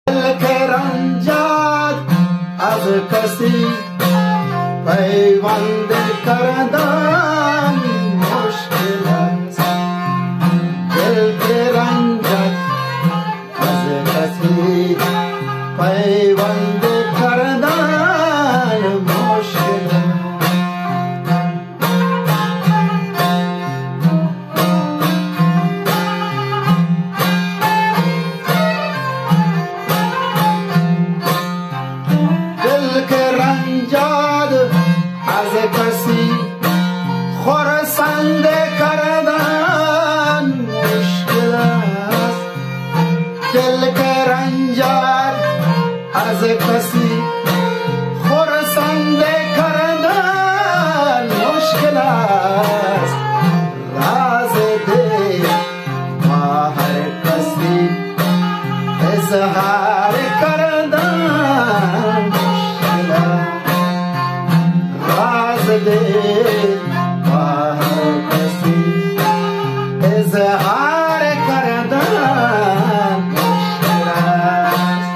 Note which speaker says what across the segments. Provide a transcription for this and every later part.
Speaker 1: دل که رنجد از کسی پیوند کردن مشکل است. دل که رنجد از کسی پیوند کردن مشکل است. دل که رنجد از کسی خرسند کردن مشکل است. دل که رنجد از کسی خرسند کردن مشکل است. راز دل با هر کسی اظهار کردن مشکل است. راز دل با هر کسی اظهار کردن مشکل است.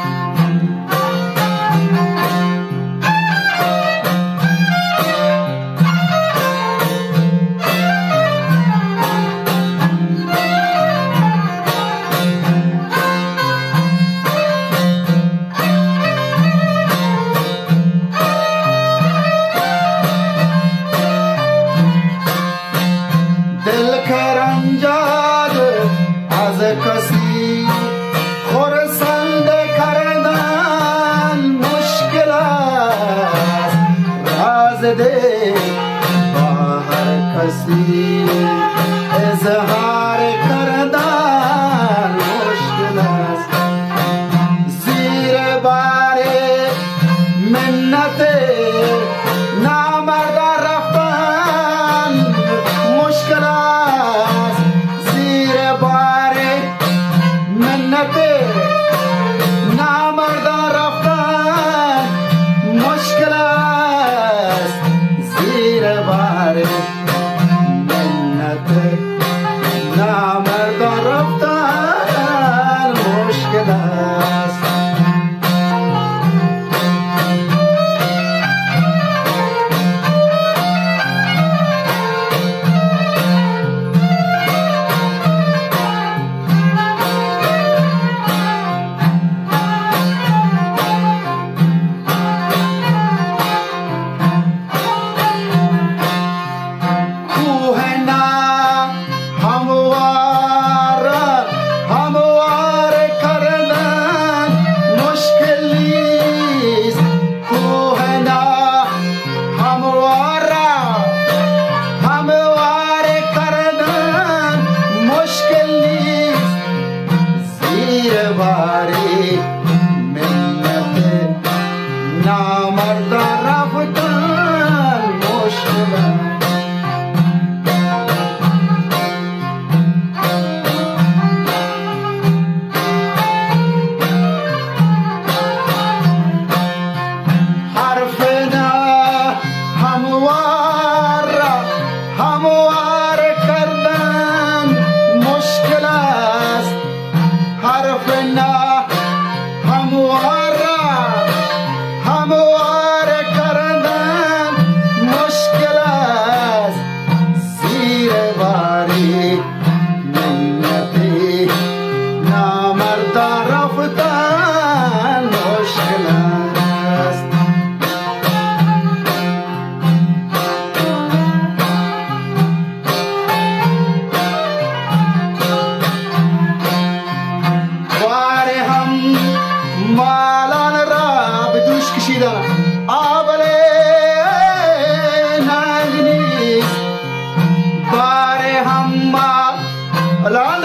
Speaker 1: دل که رنجد از کسی خرسند کردن مشکل است. راز دل با هر کسی اظهار کردن مشکل است. زیر بار منت نامرد رفتن مشکل است. زیر بار منت نامرد رفتن مشکل است. زیر بار منت نامرد رفتن مشکل است. زیر بار منت نامرد رفتن مشکل است. حرف نه هموار کردن مشکل است. حرف نه هموار کردن مشکل است. زیر بار منت نامرد رفتن مشکل است. بار هم مالان را به دوش کشیدن آبله ننگ نیست. بار هم مالان